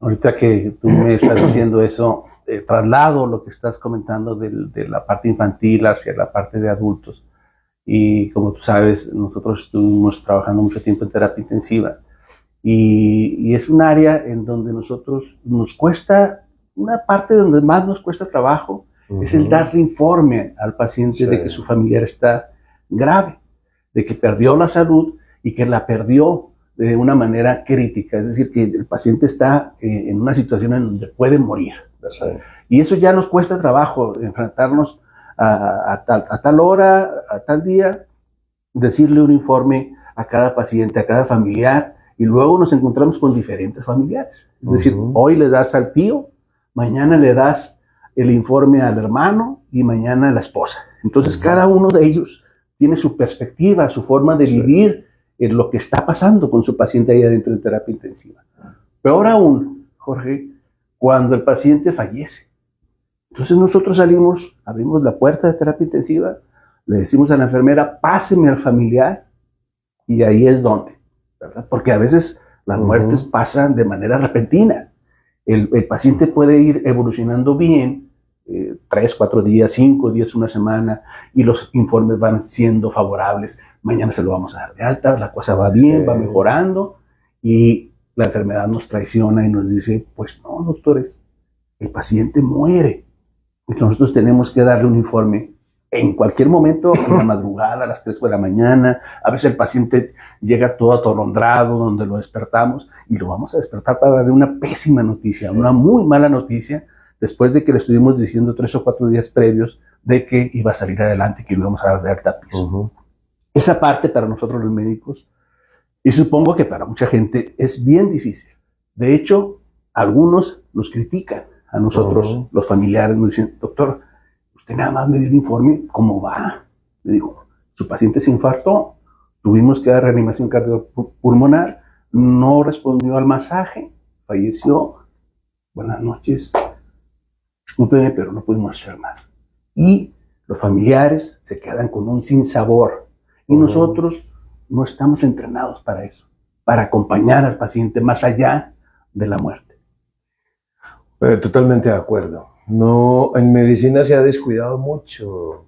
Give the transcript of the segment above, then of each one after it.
Ahorita que tú me estás diciendo eso, traslado lo que estás comentando de la parte infantil hacia la parte de adultos. Y como tú sabes, nosotros estuvimos trabajando mucho tiempo en terapia intensiva. Y es un área en donde nosotros nos cuesta, una parte donde más nos cuesta trabajo, es el darle informe al paciente de que su familiar está grave, de que perdió la salud y que la perdió de una manera crítica, es decir, que el paciente está en una situación en donde puede morir. Sí. Y eso ya nos cuesta trabajo, enfrentarnos a tal hora, a tal día, decirle un informe a cada paciente, a cada familiar, y luego nos encontramos con diferentes familiares. Es decir, hoy le das al tío, mañana le das el informe al hermano y mañana a la esposa. Entonces cada uno de ellos tiene su perspectiva, su forma de vivir en lo que está pasando con su paciente ahí adentro de terapia intensiva. Peor aún, Jorge, cuando el paciente fallece. Entonces nosotros salimos, abrimos la puerta de terapia intensiva, le decimos a la enfermera, páseme al familiar, y ahí es donde, ¿verdad? Porque a veces las muertes pasan de manera repentina. El paciente puede ir evolucionando bien, 3, 4 días, 5 días, una semana, y los informes van siendo favorables. Mañana se lo vamos a dar de alta, la cosa va bien, va mejorando, y la enfermedad nos traiciona y nos dice, pues no, doctores, el paciente muere. Y nosotros tenemos que darle un informe en cualquier momento, en la madrugada, a las 3 de la mañana. A veces el paciente llega todo atolondrado, donde lo despertamos, y lo vamos a despertar para darle una pésima noticia, una muy mala noticia, después de que le estuvimos diciendo 3 o 4 días previos de que iba a salir adelante, que lo íbamos a dar de alta piso. Esa parte para nosotros los médicos, y supongo que para mucha gente, es bien difícil. De hecho, algunos nos critican a nosotros, los familiares, nos dicen, doctor, usted nada más me dio el informe, ¿cómo va? Le digo, su paciente se infartó, tuvimos que dar reanimación cardiopulmonar, no respondió al masaje, falleció, buenas noches, discúlpeme, pero no pudimos hacer más. Y los familiares se quedan con un sinsabor, y nosotros no estamos entrenados para eso, para acompañar al paciente más allá de la muerte. Totalmente de acuerdo. No, en medicina se ha descuidado mucho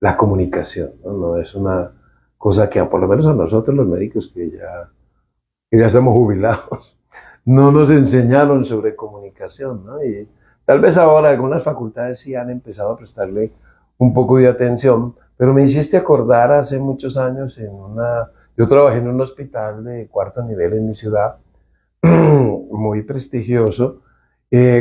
la comunicación, ¿no? No es una cosa que, por lo menos a nosotros los médicos que ya estamos jubilados, no nos enseñaron sobre comunicación, ¿no? Y tal vez ahora algunas facultades sí han empezado a prestarle un poco de atención, pero me hiciste acordar hace muchos años yo trabajé en un hospital de 4º nivel en mi ciudad, muy prestigioso,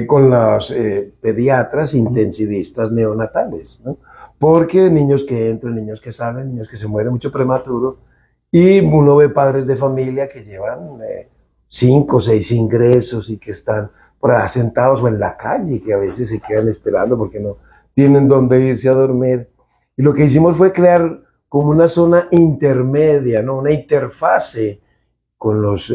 con los pediatras intensivistas neonatales, ¿no? Porque niños que entran, niños que salen, niños que se mueren mucho prematuro, y uno ve padres de familia que llevan 5 o 6 ingresos y que están por ahí sentados o en la calle, que a veces se quedan esperando porque no tienen dónde irse a dormir. Y lo que hicimos fue crear como una zona intermedia, ¿no? Una interfase con los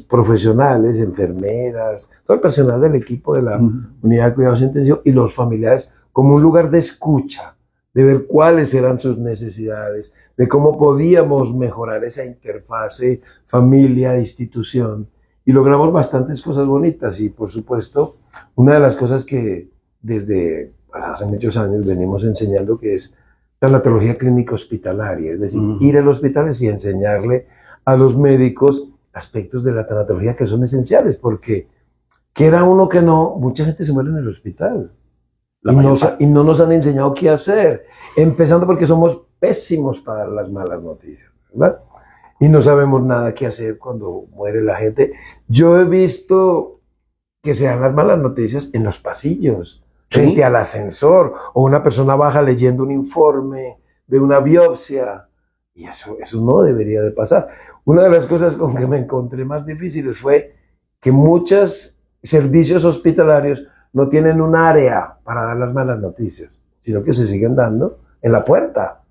profesionales, enfermeras, todo el personal del equipo de la unidad de cuidados intensivos y los familiares, como un lugar de escucha, de ver cuáles eran sus necesidades, de cómo podíamos mejorar esa interfase familia-institución. Y logramos bastantes cosas bonitas, y por supuesto, una de las cosas que desde hace muchos años venimos enseñando, que es tanatología clínica hospitalaria, es decir, ir a los hospitales y enseñarle a los médicos aspectos de la tanatología que son esenciales, porque quiera uno que no, mucha gente se muere en el hospital y no nos han enseñado qué hacer, empezando porque somos pésimos para dar las malas noticias, ¿verdad? Y no sabemos nada qué hacer cuando muere la gente. Yo he visto que se dan las malas noticias en los pasillos, frente al ascensor, o una persona baja leyendo un informe de una biopsia. Y eso no debería de pasar. Una de las cosas con que me encontré más difíciles fue que muchos servicios hospitalarios no tienen un área para dar las malas noticias, sino que se siguen dando en la puerta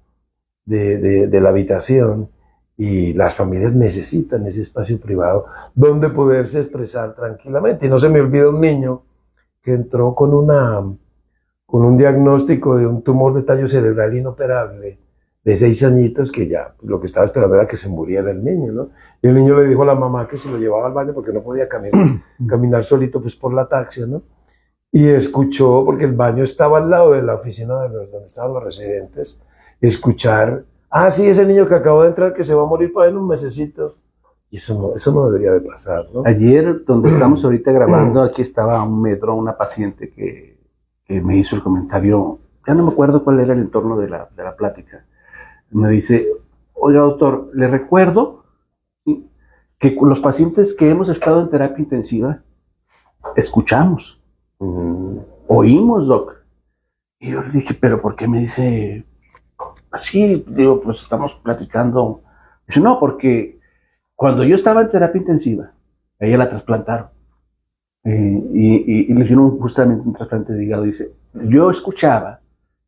de la habitación, y las familias necesitan ese espacio privado donde poderse expresar tranquilamente. Y no se me olvida un niño que entró con un diagnóstico de un tumor de tallo cerebral inoperable de 6 añitos que ya lo que estaba esperando era que se muriera el niño, ¿no? Y el niño le dijo a la mamá que se lo llevaba al baño porque no podía caminar solito pues por la taxia, ¿no? Y escuchó, porque el baño estaba al lado de la oficina de donde estaban los residentes, escuchar, ah, sí, ese niño que acabó de entrar que se va a morir para él un mesecito. Y eso no debería de pasar, ¿no? Ayer, donde estamos ahorita grabando, aquí estaba a un metro una paciente que me hizo el comentario, ya no me acuerdo cuál era el entorno de la plática. Me dice, oiga doctor, le recuerdo, ¿sí?, que con los pacientes que hemos estado en terapia intensiva, escuchamos, oímos, doc. Y yo le dije, pero ¿por qué me dice así? Digo, pues estamos platicando. Dice, no, porque cuando yo estaba en terapia intensiva, a ella la trasplantaron. Y le hicieron justamente un trasplante de hígado. Dice, yo escuchaba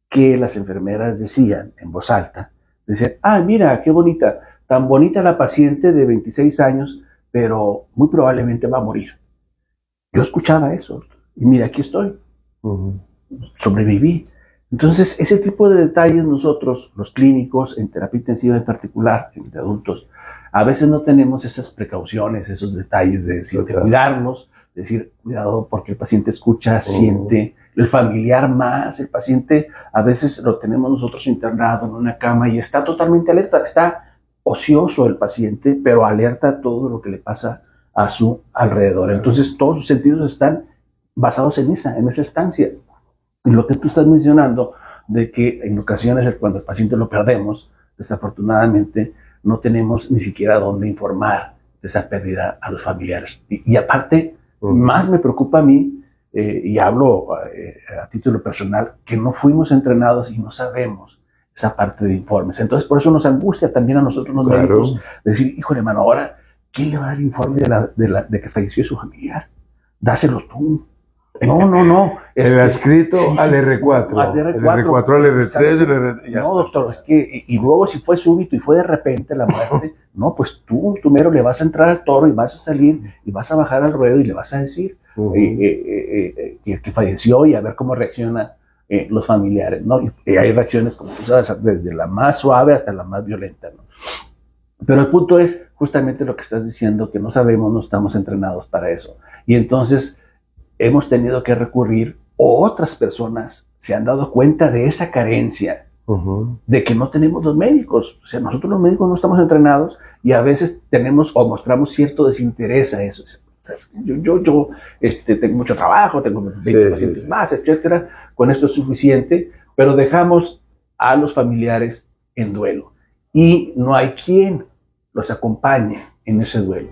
que las enfermeras decían en voz alta, decían, ah, mira, qué bonita, tan bonita la paciente de 26 años, pero muy probablemente va a morir. Yo escuchaba eso, y mira, aquí estoy, sobreviví. Entonces, ese tipo de detalles nosotros, los clínicos, en terapia intensiva en particular, de adultos, a veces no tenemos esas precauciones, esos detalles de decir, de cuidarnos, decir, cuidado porque el paciente escucha, siente, el familiar más, el paciente a veces lo tenemos nosotros internado en una cama y está totalmente alerta, está ocioso el paciente, pero alerta a todo lo que le pasa a su alrededor. Entonces todos sus sentidos están basados en esa estancia. Y lo que tú estás mencionando, de que en ocasiones cuando el paciente lo perdemos, desafortunadamente no tenemos ni siquiera dónde informar de esa pérdida a los familiares. Y aparte, más me preocupa a mí, y hablo a título personal, que no fuimos entrenados y no sabemos esa parte de informes. Entonces, por eso nos angustia también a nosotros los médicos decir, híjole, hermano, ahora, ¿quién le va a dar informe de que falleció su familiar? Dáselo tú. No. El adscrito sí, al R4. Al R4. El R4 al R3, el R3. Ya no, está. Doctor, es que, y luego si fue súbito y fue de repente la muerte, no, pues tú mero le vas a entrar al toro y vas a salir y vas a bajar al ruedo y le vas a decir que falleció y a ver cómo reaccionan los familiares, ¿no? Y hay reacciones, como tú sabes, desde la más suave hasta la más violenta, ¿no? Pero el punto es justamente lo que estás diciendo, que no sabemos, no estamos entrenados para eso. Y entonces hemos tenido que recurrir, o otras personas se han dado cuenta de esa carencia, de que no tenemos los médicos. O sea, nosotros los médicos no estamos entrenados y a veces tenemos o mostramos cierto desinterés a eso. O sea, yo tengo mucho trabajo, tengo 20 pacientes más, etcétera. Con esto es suficiente, pero dejamos a los familiares en duelo y no hay quien los acompañe en ese duelo.